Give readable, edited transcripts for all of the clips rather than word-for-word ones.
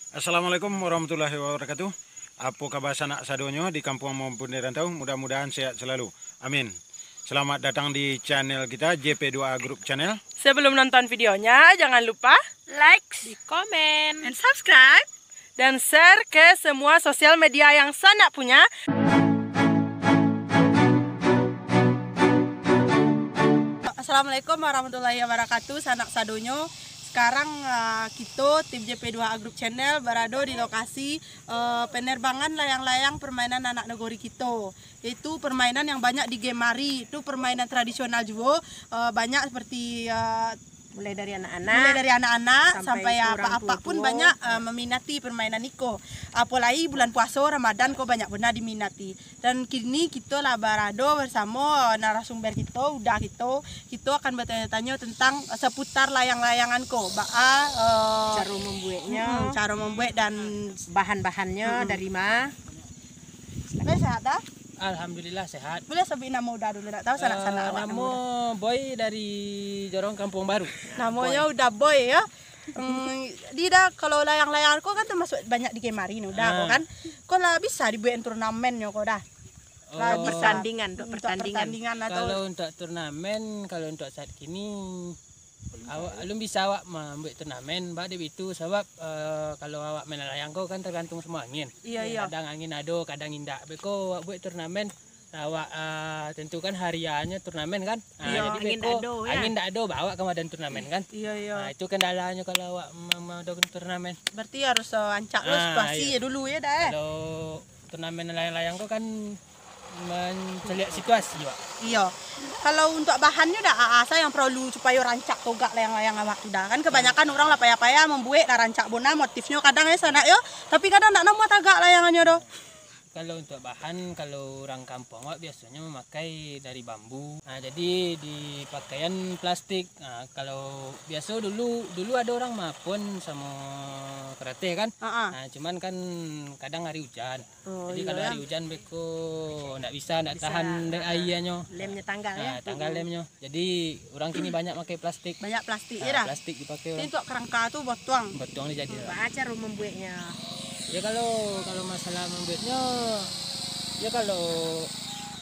Assalamualaikum warahmatullahi wabarakatuh. Apa kabar sanak sadonyo di kampung maupun di rantau? Mudah-mudahan sehat selalu. Amin. Selamat datang di channel kita JP2A Group Channel. Sebelum nonton videonya, jangan lupa like, di komen, and subscribe, dan share ke semua sosial media yang sanak punya. Assalamualaikum warahmatullahi wabarakatuh, sanak sadonyo. Sekarang kita tim JP2A Group Channel berada di lokasi penerbangan layang-layang permainan anak negeri kita. Itu permainan yang banyak di game mari. Itu permainan tradisional juga, banyak seperti Mulai dari mulai dari anak-anak sampai orang apa-apa pun tua-tua. banyak meminati permainan Niko. Apalagi bulan puasa Ramadan kok banyak benar diminati. Dan kini kita lah berado bersama narasumber kita akan bertanya-tanya tentang seputar layang-layangan kok. Cara membuatnya, Cara membuat dan bahan-bahannya dari mana? sehat dah. Alhamdulillah sehat. Boleh sebut nama udah dulu, nak tahu sanak-sanak awak Nama Boy dari Jorong Kampung Baru. namanya udah Boy ya. Dia kalau layang-layang kok kan termasuk banyak di game mari nih udah kok kan. Kok lah bisa dibuat turnamennya kok dah. Lah Oh, bisa untuk untuk pertandingan atau Kalau untuk turnamen, kalau untuk saat kini belum bisa awak membuat turnamen. Mbak Dewi itu sebab kalau awak main layang kau kan tergantung semua angin. iya. Kadang angin ado, kadang indak. Beko awak buat turnamen, awak tentukan hariannya turnamen kan. Iya, Jadi angin beko ado, ya. angin ndak ado bawa ke badan turnamen kan. Iya. Nah, itu kendalanya kalau awak mau turnamen. Berarti harus ancak lo situasi iya. ya dulu ya dah. Kalau turnamen layang-layang kau kan melihat situasi Pak. Iya. Kalau untuk bahannya udah asa yang perlu supaya rancak togak layang-layang awak udah kan kebanyakan orang lah payah-payah membuat lah rancak bona motifnya kadang ya sana yo, tapi kadang nak nama tagak layangannya doh. Kalau untuk bahan, kalau orang kampung Wak biasanya memakai dari bambu. Nah, jadi di pakaian plastik. Nah, kalau biasa dulu ada orang mapun sama kereta kan. Nah, cuman kan kadang hari hujan. Jadi kalau hari hujan beko ndak bisa tahan airnya. Lemnya tanggal ya. Nah, tanggal lemnya. Jadi orang kini banyak pakai plastik. Banyak plastik Nah, ya dah. plastik dipakai Ini orang. untuk kerangka tuh botong. Betul jadi. Cara membuatnya. Ya kalau masalah membuatnya, ya kalau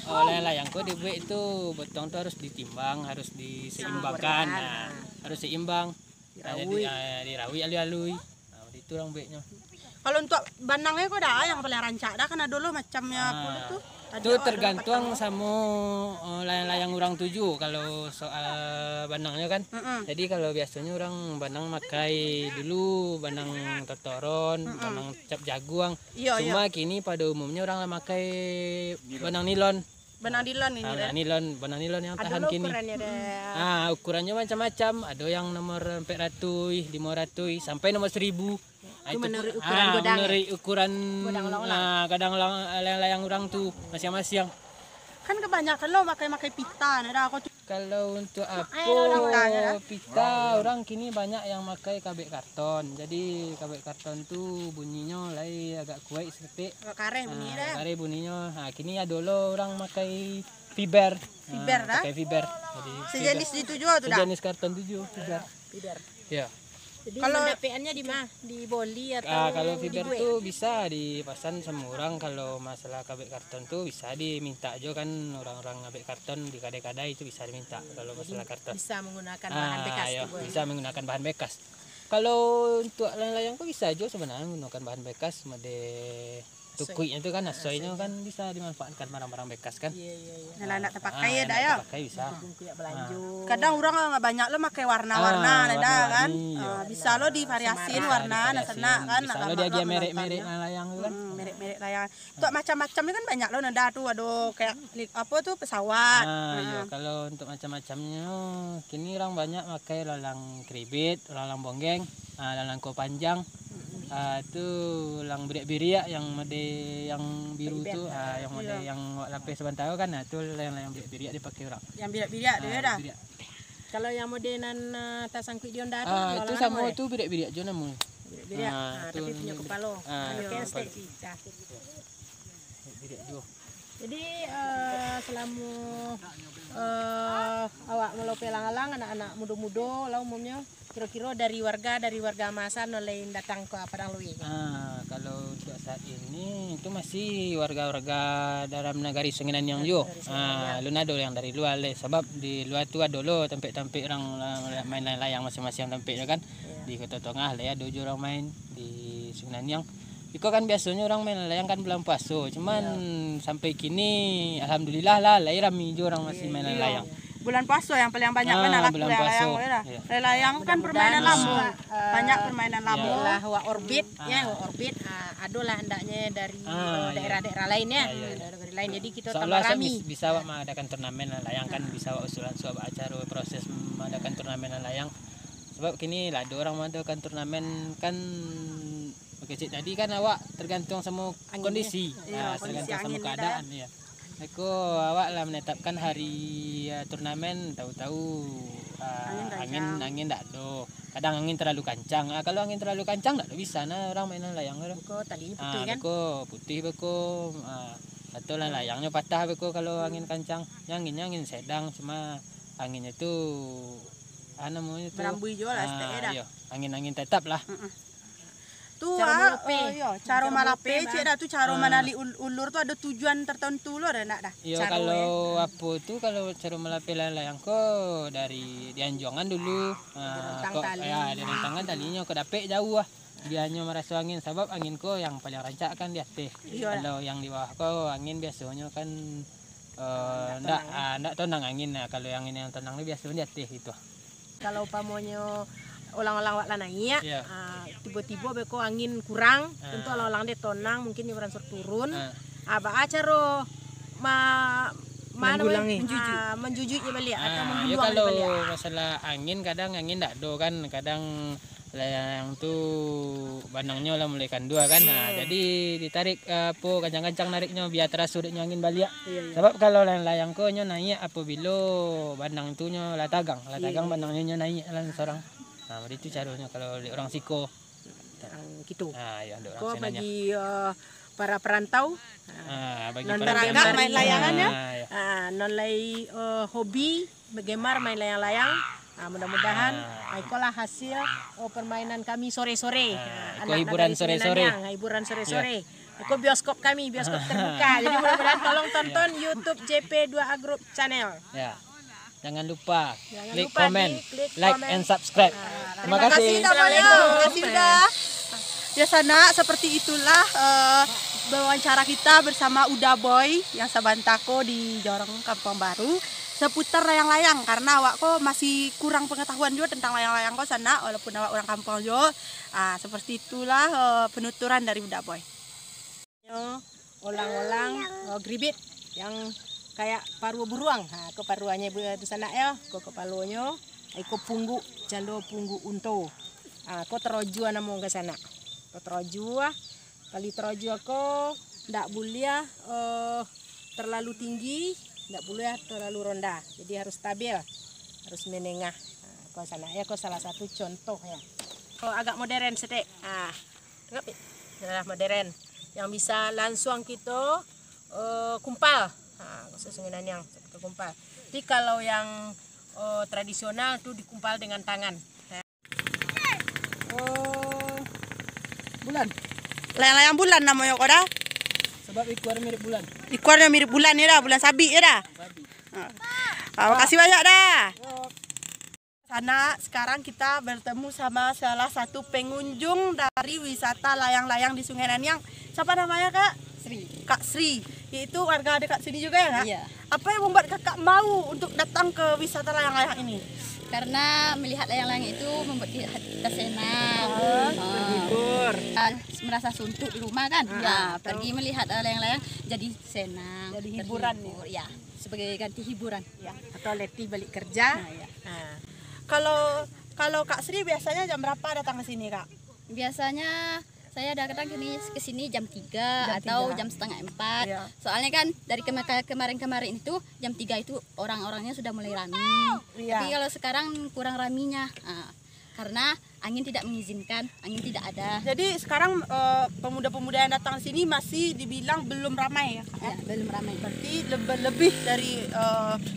layang-layang kok dibuat itu botong tuh harus ditimbang, harus diseimbangkan, nah, harus seimbang, dirawi alui-alui, nah, itu orang buatnya. Kalau untuk banangnya kok dah yang paling rancak dah kan ada dulu macamnya pula tuh. Itu tergantung sama layang-layang orang tuju kalau soal banangnya kan. Jadi kalau biasanya orang banang makai dulu banang totoron, banang cap jaguang. Iya. Cuma kini pada umumnya orang makai banang nilon. Benang dilan ini dah. Banang nilon yang tahan kini. Ukurannya deh. Ukurannya macam-macam. Ada yang nomor 400, 500 sampai nomor 1000. Itu menurut ukuran godang. Menurut ukuran Godang kadang layang-layang orang tuh masing-masing. Kan kebanyakan lo makai pita nih dah. Aku Kalau untuk tanya, pita orang kini banyak yang pakai kabel karton. Jadi kabel karton tuh bunyinya agak kuat sedikit. kareh bunyi dah. Kare bunyinya. Nah, kini ya dulu orang pakai fiber. Fiber dah? Pakai fiber. Jadi Sejenis itu juga tuh dah. sejenis karton tujuh fiber. Ya. Jadi Kalau- pendapeannya di mana? Di boli atau Kalau fiber dibuat? tuh bisa dipasan sama orang. Kalau masalah kabel karton tuh bisa diminta aja kan orang-orang kabel karton di kadai-kadai itu bisa diminta kalau masalah karton. Bisa menggunakan bahan bekas Iya, tuh, Boy. bisa menggunakan bahan bekas. Kalau untuk layang-layang kok bisa aja sebenarnya menggunakan bahan bekas. Made tukuinya itu kan asoynya kan bisa dimanfaatkan barang-barang bekas kan. Iya. Nah, nak terpakai ya dah ya. Pakai bisa. Bungkuk belanjut. Kadang orang nggak banyak lo pakai warna-warna nih dah kan. warna-warni, iya. Bisa lo divariasiin warna, nah senak kan. Bisa nak lo gambar dia lo merek-merek menontonnya. layang itu kan. Merek-merek layangan. Untuk macam-macam kan banyak lo nada tuh ada kayak apa tuh pesawat. Iya, kalau untuk macam-macamnya kini orang banyak pakai lalang keribit, lalang bonggeng, lalang ko panjang. Itu lang biriak-biriak yang yang biru tuh, yang mode yang lapis sebentar kan, itu yang biriak dipakai orang. Yang birak-birak dia dah. Biriak. Kalau yang modelan tas sangkut dia ndak Itu sama itu biriak-biriak juga namanya. Beda. itu Tapi punya kepala. iya, Pakai kepala. stek. Biriak juga. Jadi selama awak melope lang-lang anak-anak muda-muda lah umumnya kira-kira dari warga masa nolai datang ke Padang Lui. Kalau untuk saat ini itu masih warga-warga dalam negari Sungai Nanyang juga. Lu ada yang dari luar le, sebab di luar tu ada lo tempat-tempat orang main layang masing-masing tempat kan. Di Kota Tengah le ada juga orang main di Sungai Nanyang. Iko kan biasanya orang main layang kan bulan puasa. Cuman sampai kini alhamdulillah lah ramai juga orang masih main layang. Bulan puasa yang paling banyak kan bulan layang. Layang kan permainan lama. Banyak permainan lama. Lah orbit ya, orbit adalah hendaknya dari daerah-daerah lainnya. Dari lain jadi kita tambah rami. Bisa awak mengadakan turnamen layang kan, bisa awak usulan suatu acara proses mengadakan turnamen layang. Sebab kini lah ada orang mengadakan turnamen kan kecil tadi kan awak tergantung sama kondisi, tergantung sama keadaan ya. Aku awak lah menetapkan hari turnamen, tahu-tahu angin tak ada. Kadang angin terlalu kencang. Kalau angin terlalu kencang tak bisa nah orang mainan layang tu. Beko tadinya putih kan? Putih beko. Atau lah layangnya patah beko kalau angin kencang. Anginnya angin sedang, cuma anginnya tu namanya tu berambui juga lah angin-angin tetap lah. Tu cara malape cik dah tu cara menali ulur tu ada tujuan tertentu lo nak dah. Kalau apa tu kalau cara malape layang ko dari dianjongan dulu. Di rentangan talinya ke dapek jauh dia hanya merasa angin sebab angin ko yang paling rancak kan di atas. Kalau yang di bawah ko angin biasanya kan ndak tenang angin. Kalau yang angin yang tenang ni biasanya di atas itu. Kalau pamonyo ulang-ulang wak lanai tiba-tiba beko angin kurang, tentu ulang-ulang dia tonang mungkin yang beransur turun. Acara menjujuknya balik atau membuang kalau balik. masalah angin kadang angin tak ada kan, kadang layang tu banangnya lah mulai kandua kan. Jadi ditarik kencang-kencang nariknya biar terasa deknya angin balik. Sebab kalau layang ko nya naik apabila banang tu nya latagang banangnya naik lah seorang. Itu caranya kalau orang siko. Gitu. Kau bagi para perantau, bagi para main layangannya, nolai hobi bergemar main layang-layang. Mudah-mudahan itulah hasil permainan kami sore-sore. Hiburan sore-sore. Hiburan sore-sore. Itu bioskop kami, bioskop terbuka. Jadi mudah-mudahan tolong tonton YouTube JP2A Group Channel. Ya. Jangan lupa klik komen, like and subscribe. Terima kasih. Terima kasih sudah. Ya sana seperti itulah wawancara kita bersama Uda Boy yang Sabantako di Jorong Kampung Baru seputar layang-layang karena awak kok masih kurang pengetahuan juga tentang layang-layang kok sana walaupun awak orang kampung juga. Seperti itulah penuturan dari Uda Boy. Olang-olang gribit yang kayak paruh beruang. Ke paruhnya di sana ya, ke kepalanya, ke punggu, jalo punggu unto. Ko teroju namo ke sana. Ko teroju, kali teroju ko ndak boleh terlalu tinggi, ndak boleh terlalu rendah. Jadi harus stabil, harus menengah. Ko sana ya, ko salah satu contoh ya. Agak modern sedek. Modern yang bisa langsung kita kumpal. Sungai Nanyang seperti kumpal. Tapi kalau yang tradisional tuh dikumpal dengan tangan. Bulan. Layang-layang bulan namanya kok dah. Sebab ikhwarnya mirip bulan. Ikhwarnya mirip bulan ya dah, bulan sabit ya dah. Makasih banyak dah. Sana sekarang kita bertemu sama salah satu pengunjung dari wisata layang-layang di Sungai Nanyang. Siapa namanya Kak? Sri. Kak Sri. Itu warga dekat sini juga ya Kak? Iya. Apa yang membuat Kakak mau untuk datang ke wisata layang-layang ini? Karena melihat layang-layang itu membuat kita senang, Terhibur. merasa suntuk di rumah kan. Pergi melihat layang-layang jadi senang, Jadi hiburan terhibur. Ya, sebagai ganti hiburan. Ya. Atau letih balik kerja. Kalau Kak Sri biasanya jam berapa datang ke sini Kak? Biasanya saya datang ke sini jam 3 atau jam setengah 4. Iya. Soalnya kan dari kemarin-kemarin itu jam 3 itu orang-orangnya sudah mulai ramai. Iya. Tapi kalau sekarang kurang raminya. Karena angin tidak mengizinkan, angin tidak ada. Jadi sekarang pemuda-pemuda yang datang sini masih dibilang belum ramai ya, Kak? Ya, belum ramai. Berarti lebih dari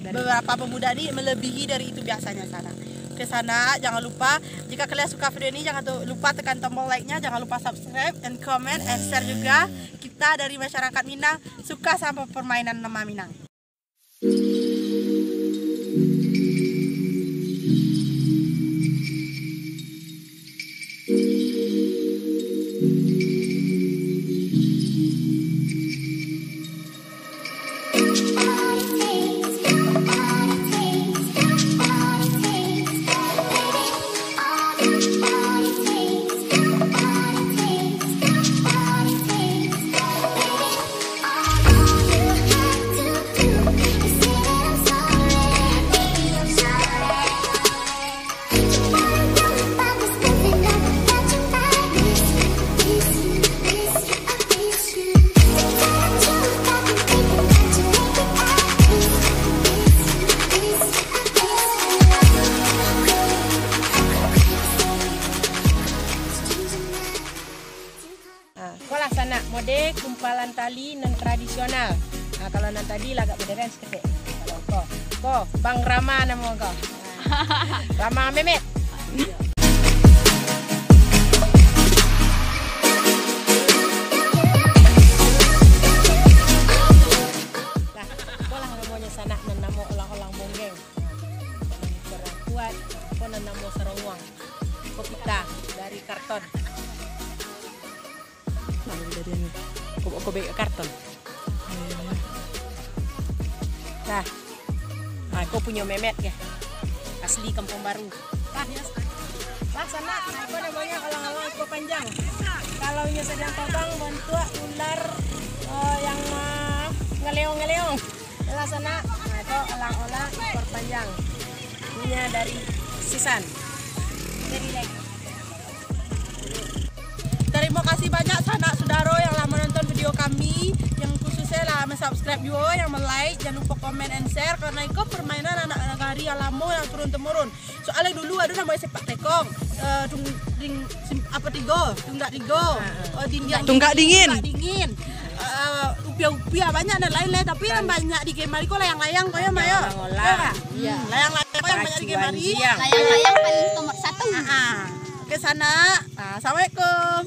beberapa pemuda ini melebihi dari itu biasanya sana. Ke sana jangan lupa, jika kalian suka video ini jangan lupa tekan tombol like-nya, jangan lupa subscribe and comment and share juga. Kita dari masyarakat Minang suka sama permainan nama Minang. Sekolah sana mode kumpalan tali non tradisional. Nah, kalau nan tadi agak modern sedikit. Kalau kok Bang Rama nama kau. Rama Mehmet. Nah, sekolah namanya sana nan nama olang-olang bonggeng. Kurang kuat, kok nan nama serowang. Kok kita dari karton. Kok beli karton. Nah, aku punya Memet ya, asli Kampung Baru. Lah sana apa namanya olang-olang ekor panjang. Kalau nya sedang terbang bentuk ular yang ngeleong-ngeleong. Lah sana itu olang-olang ekor panjang. Punya dari Sisan. Terima kasih banyak sanak saudara yang lah menonton video kami, yang khususnya lah subscribe juga, yang like, jangan lupa komen and share karena itu permainan anak negari yang lama yang turun temurun. Soalnya dulu ada namanya sepak tekong, tunggak dingin, upia banyak dan lain-lain, tapi yang banyak di Kemari kok layang-layang kok ya Maya. Layang-layang kok yang banyak di Kemari. Layang-layang paling nomor 1. Ke sana. Assalamualaikum.